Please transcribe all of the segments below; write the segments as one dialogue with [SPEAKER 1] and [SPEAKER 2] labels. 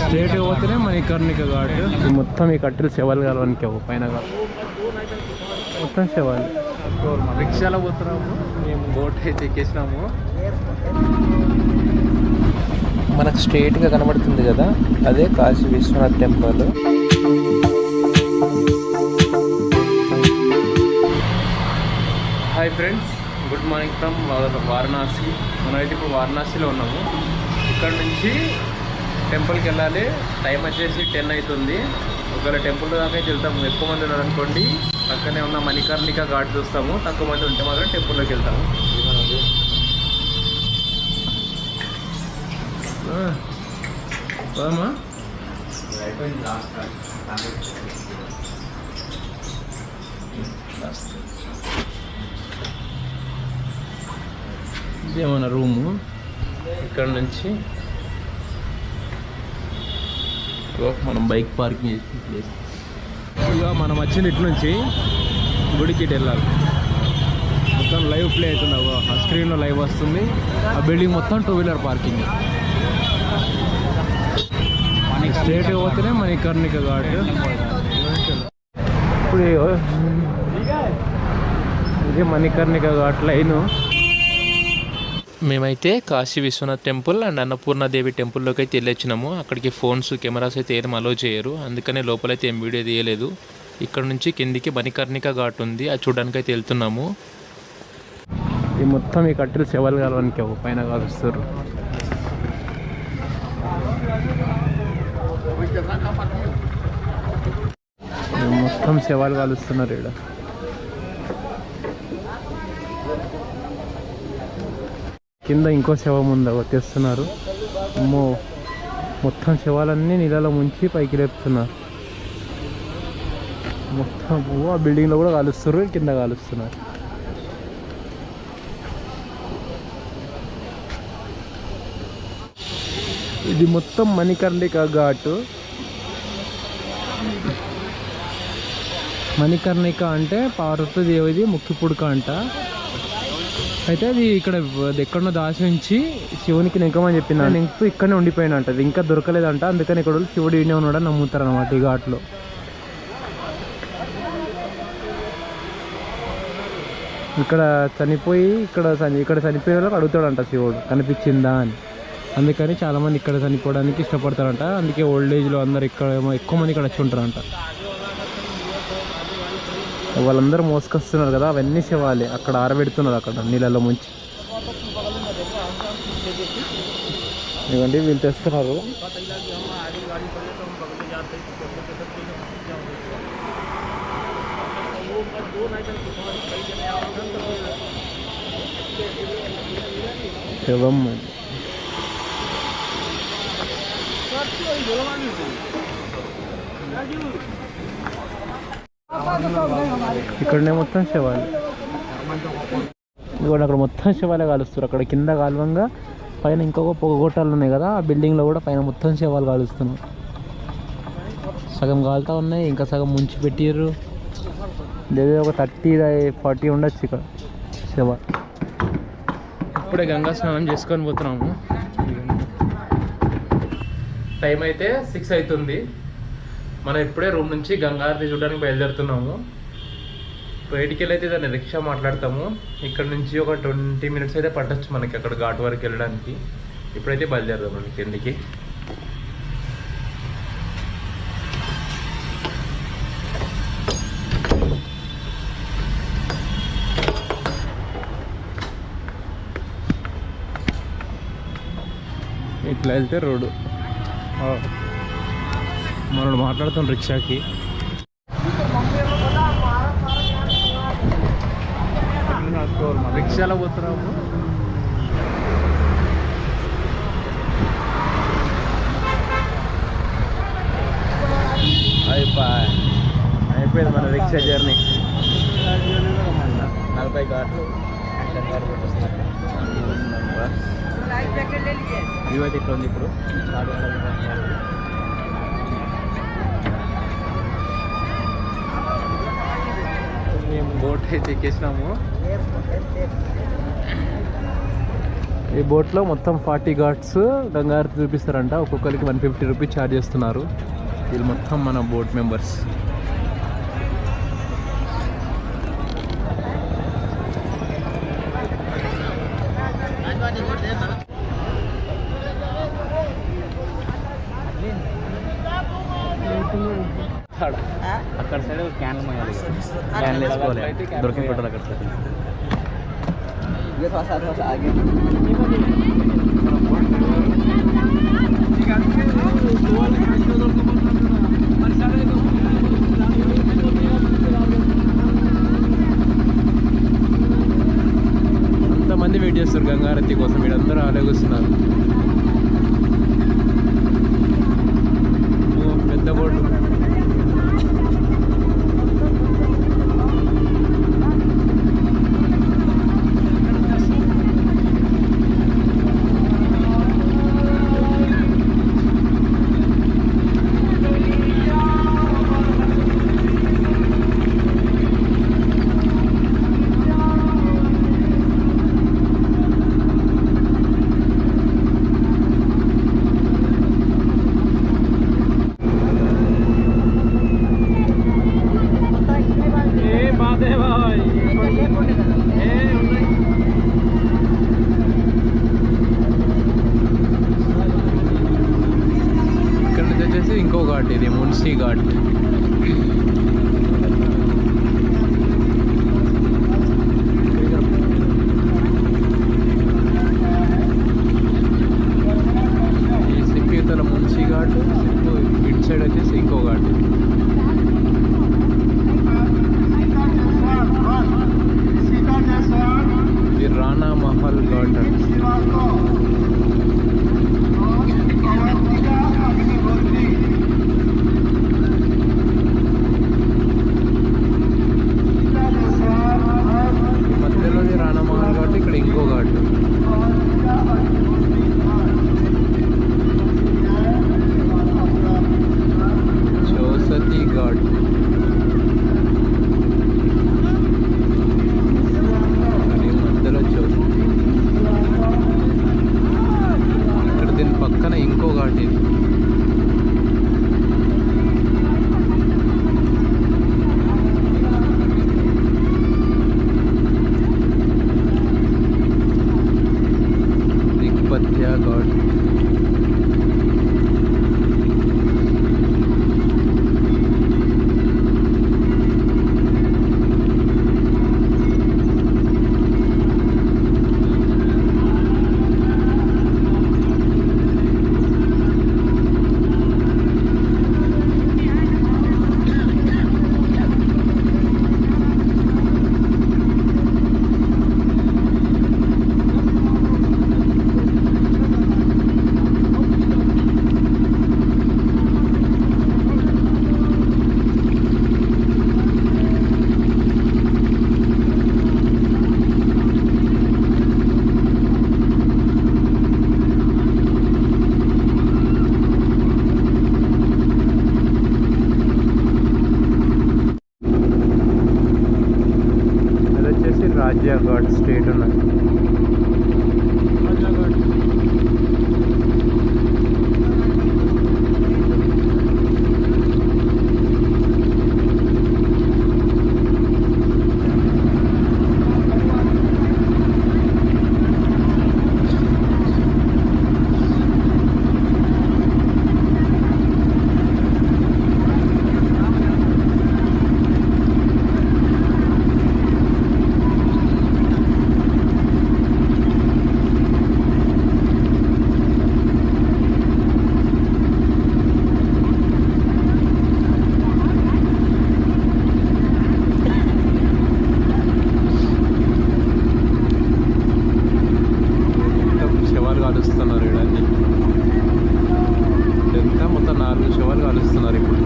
[SPEAKER 1] Straight పోతేనే మణికర్ణిక ఘాట్. మొత్తం ఈ కట్టెలు శవాలు కలవనికి పైన మొత్తం శవాలు. రిక్షాలో పోతున్నాము మేము, బోట్ అయితే ఎక్కేసినాము.
[SPEAKER 2] మనకు స్ట్రేట్గా కనబడుతుంది కదా, అదే Kashi Vishwanath temple.
[SPEAKER 1] Hi friends, good morning from Varanasi. మనమైతే ఇప్పుడు వారణాసిలో ఉన్నాము. ఇక్కడ నుంచి టెంపుల్కి వెళ్ళాలి. టైం వచ్చేసి 10 అవుతుంది. ఒకవేళ టెంపుల్ దాకా అయితే వెళ్తాము. ఎక్కువ మంది ఉన్నారు అనుకోండి, పక్కనే ఉన్న మణికర్ణిక ఘాట్ చూస్తాము. తక్కువ మంది ఉంటే మాత్రం టెంపుల్లోకి వెళ్తాము. పోదామా? ఇదే మన రూము. ఇక్కడ నుంచి మనం బైక్ పార్కింగ్ చేసిన ప్లేస్. ఇక మనం వచ్చింది ఇటు నుంచి గుడికి ఇటు వెళ్ళాలి. మొత్తం లైవ్ ప్లే అవుతుంది. ఆ స్క్రీన్లో లైవ్ వస్తుంది. ఆ బిల్డింగ్ మొత్తం 2 వీలర్ పార్కింగ్. మనకి స్ట్రేట్ పోతేనే మణికర్ణిక ఘాట్. ఇప్పుడు ఇది మణికర్ణిక ఘాట్ లైను.
[SPEAKER 2] మేమైతే కాశీ విశ్వనాథ్ టెంపుల్ అండ్ అన్నపూర్ణాదేవి టెంపుల్లోకి అయితే వెళ్ళొచ్చినాము. అక్కడికి ఫోన్స్, కెమెరాస్ అయితే ఏం అలో చేయరు, అందుకనే లోపలైతే ఏం వీడియో తీయలేదు. ఇక్కడ నుంచి కిందికి మణికర్ణిక ఘాట్ ఉంది, అది చూడడానికి అయితే వెళ్తున్నాము.
[SPEAKER 1] ఈ మొత్తం ఈ కట్టెలు శవాలు కలవడానికి పైన కాలుస్తారు. మొత్తం శవాలు కాలుస్తున్నారు ఇక్కడ. కింద ఇంకో శవం ఉందా తెస్తున్నారు. అమ్మో, మొత్తం శవాలన్నీ నీళ్ళలో ముంచి పైకి లేపుతున్నారు. మొత్తం ఆ బిల్డింగ్లో కూడా కాలుస్తారు, కింద కాలుస్తున్నారు. ఇది మొత్తం మణికర్ణిక ఘాట్. మణికర్ణిక అంటే పార్వతీదేవిది ముక్కి పుడక అంట. అయితే అది ఇక్కడ ఎక్కడో దాచి నుంచి శివునికి నింకమని చెప్పింది. నింకు ఇక్కడనే ఉండిపోయిన అంట, అది ఇంకా దొరకలేదంట. అందుకని ఇక్కడ శివుడు ఈయనే ఉన్నాడని నమ్ముతారు అనమాట ఈ ఘాట్లో. ఇక్కడ చనిపోయి ఇక్కడ చనిపోయే వాళ్ళకి అడుగుతాడంట శివుడు, కనిపించిందా అని. అందుకని చాలామంది ఇక్కడ చనిపోవడానికి ఇష్టపడతారంట. అందుకే ఓల్డ్ ఏజ్లో అందరు ఇక్కడ ఎక్కువ మంది ఇక్కడ వచ్చి ఉంటారంట. వాళ్ళందరూ మోసుకొస్తున్నారు కదా, అవన్నీ శవాలే. అక్కడ ఆరబెడుతున్నారు అక్కడ నీళ్ళలో ముంచి. ఇవ్వండి వీళ్ళు తెస్తున్నారు. శవం ఇక్కడనే మొత్తం శవాలు. ఇదిగోండి అక్కడ మొత్తం శవాలే కాలుస్తారు. అక్కడ కింద కాలువంగా పైన ఇంకొక పొగగొట్టాలు ఉన్నాయి కదా, ఆ బిల్డింగ్లో కూడా పైన మొత్తం శవాలు కాలుస్తున్నారు. సగం కాలుతూ ఉన్నాయి, ఇంకా సగం ముంచి పెట్టిర్రు. లేదా ఒక 30-40 ఉండొచ్చు ఇక్కడ శవ. ఇప్పుడే గంగా స్నానం చేసుకొని పోతున్నాము. టైం అయితే 6 అవుతుంది. మనం ఇప్పుడే రూమ్ నుంచి గంగారతి చూడడానికి బయలుదేరుతున్నాము. బయటికి వెళ్ళైతే దాన్ని రిక్షా మాట్లాడతాము. ఇక్కడ నుంచి ఒక 20 మినిట్స్ అయితే పట్టచ్చు మనకి అక్కడ ఘాట్ వరకు వెళ్ళడానికి. ఇప్పుడైతే బయలుదేరుదాం మనకి కిందికి. ఇట్లా వెళ్తే రోడ్డు మనం మాట్లాడుతాం రిక్షాకి. రిక్షాలో పోతున్నాము. అయిపోయింది మన రిక్షా జర్నీ. 40 ఘాట్లు ఇవైతే ఇక్కడ ఉంది. ఇప్పుడు మేము బోట్ అయితే ఎక్కేసినాము. ఈ బోట్లో మొత్తం 40 ఘాట్స్ గంగారతి చూపిస్తారంట. ఒక్కొక్కరికి 150 రూపీస్ ఛార్జ్ చేస్తున్నారు. వీళ్ళు మొత్తం మన బోట్ మెంబర్స్. అక్కడ సైడ్ క్యాన్లు క్యాన్లు వేసుకోవాలి, దొరికిన పెట్టాలి అక్కడ సైడ్. అంతమంది వెయిట్ చేస్తారు గంగారతి కోసం. వీళ్ళందరూ ఆలోచిస్తున్నారు. పెద్ద బోర్డు. ఇక్కడ నుంచి వచ్చేసి ఇంకో ఘాట్, ఇది మున్సీ ఘాట్. ఈ సిప్పితల మున్సీ ఘాట్, ఇటు సైడ్ వచ్చేసి ఇంకో ఘాట్. ఇది రాణా మహల్ ఘాట్. మధ్యలోది రాణా మహల్ ఘాట్, ఇక్కడ ఇంకో ఘాట్. చౌసతి ఘాట్. ఇక్కడ దీని పక్కన ఇంకో ఘాట్ ఇది. దిగ్పత్య ఘాట్. రాజ్య ఘాట్ స్టేట్ ఉన్నది. కాలుస్తున్నారు ఇవన్నీ. ఎంత మొత్తం 4 శవాలు కాలుస్తున్నారు ఇప్పుడు.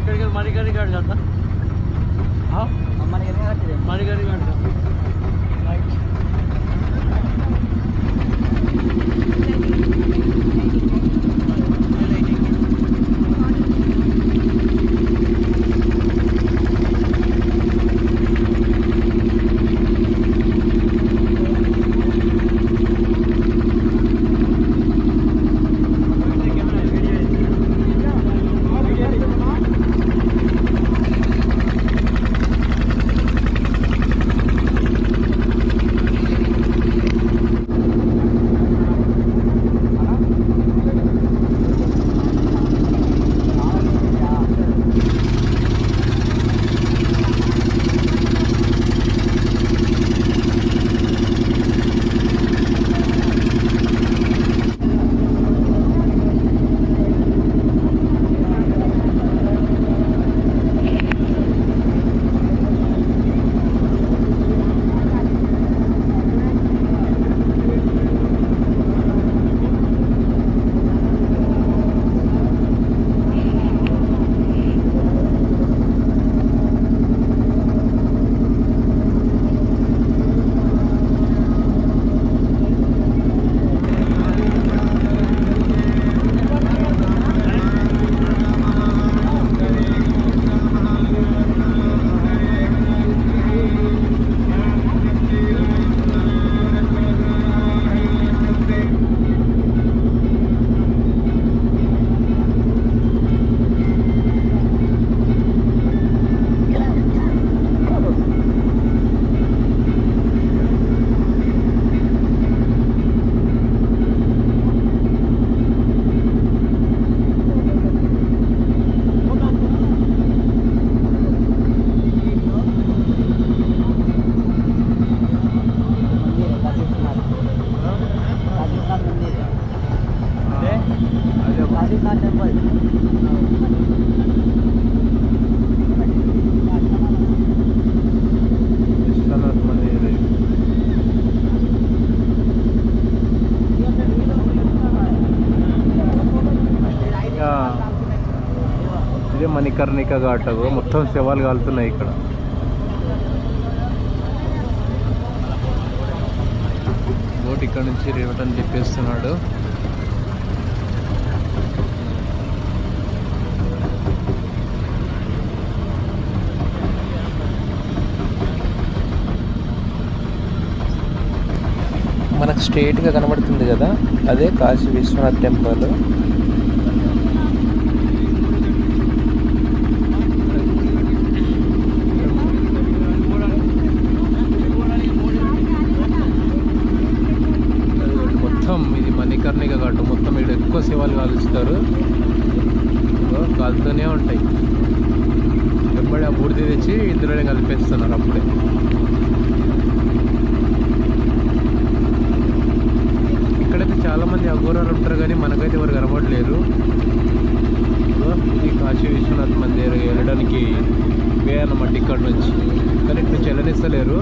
[SPEAKER 1] ఇక్కడికి మణికర్ణిక మణికర్ణిక ఘాట్ మొత్తం శవాలు కాలుతున్నాయి ఇక్కడ. బోట్ ఇక్కడ నుంచి రిటర్న్ తిప్పేస్తున్నాడు.
[SPEAKER 2] మనకు స్ట్రైట్గా కనబడుతుంది కదా, అదే కాశీ విశ్వనాథ్ టెంపుల్.
[SPEAKER 1] మొత్తం ఇది మణికర్ణిక ఘాటు. మొత్తం ఇక్కడ ఎక్కువ శివాలు కాలుస్తారు, కాలుతూనే ఉంటాయి. వెంబడి ఆ బూడిద తెచ్చి ఇందులోనే కలిపేస్తున్నారు అప్పుడే. ఇక్కడైతే చాలామంది అఘోరాలు ఉంటారు కానీ మనకైతే ఎవరు కనబడలేరు. ఇది కాశీ విశ్వనాథ్ మందిర్ వెళ్ళడానికి వే అన్నమాట ఇక్కడ నుంచి, కానీ ఇటు నుంచి వెళ్ళనిస్తలేరు.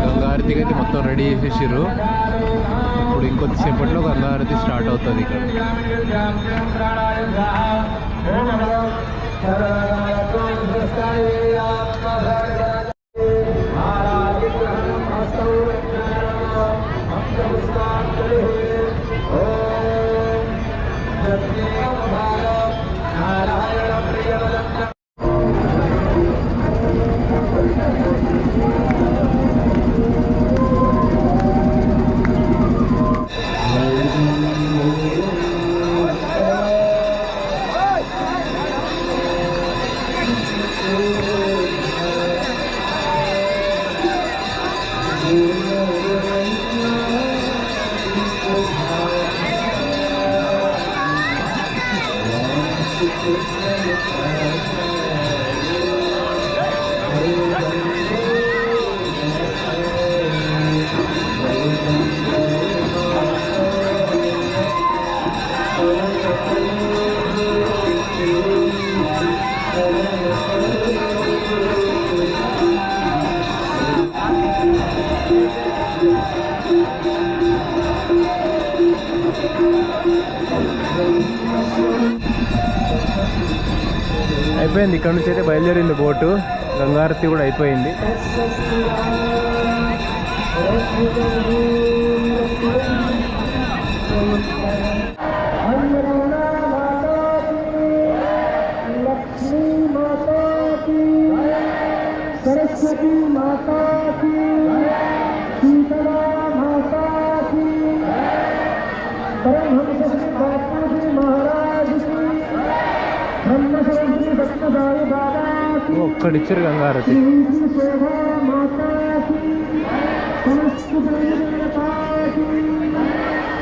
[SPEAKER 1] గంగారతికి అయితే మొత్తం రెడీ చేసేసారు. ఇప్పుడు ఇంకొద్దిసేపట్లో గంగారతి స్టార్ట్ అవుతుంది ఇక్కడ. అయిపోయింది. ఇక్కడ నుంచి అయితే బయలుదేరింది బోటు. గంగారతి కూడా అయిపోయింది.
[SPEAKER 3] सरस्वती माता की, शीतला माता की, परमहंस श्री बापू जी महाराज की, ब्रह्मश्री सत्यसाई बाबा की,
[SPEAKER 1] ఒక్కడిచ్చారు గంగారతి.
[SPEAKER 3] शोभा माता की, समस्त देवता की,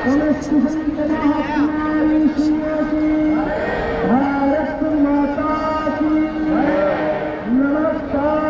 [SPEAKER 3] समस्त संत महात्मा ऋषियों की, भारत माता की नमस्कार.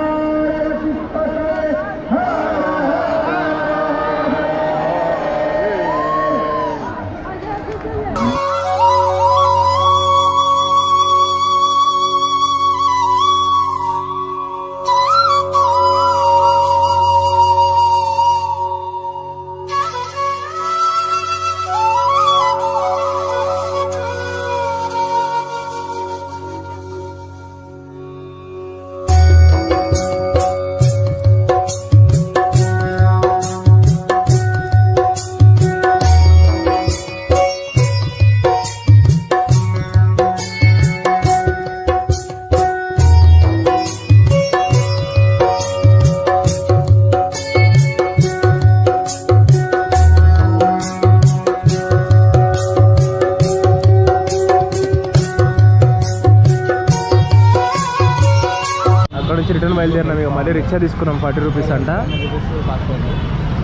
[SPEAKER 1] అక్కడ నుంచి రిటర్న్ బయలుదేరినాం. ఇక మళ్ళీ రిక్షా తీసుకున్నాం 40 రూపీస్ అంట.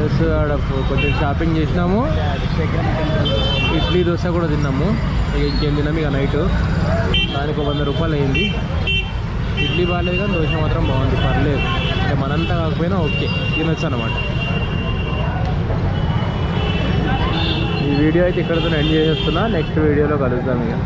[SPEAKER 1] ప్లస్ ఆడ కొంచెం షాపింగ్ చేసినాము, ఇడ్లీ దోశ కూడా తిన్నాము. ఇక ఇంకేం తిన్నాము ఇక నైట్. దానికి 100 రూపాయలు అయింది. ఇడ్లీ బాగాలేదు కానీ దోశ మాత్రం బాగుంది, పర్లేదు. అంటే మనంతా కాకపోయినా ఓకే, తినొచ్చు అనమాట. ఈ వీడియో అయితే ఇక్కడితో ఎండ్ చేసేస్తున్నా. నెక్స్ట్ వీడియోలో కలుద్దాం ఇక.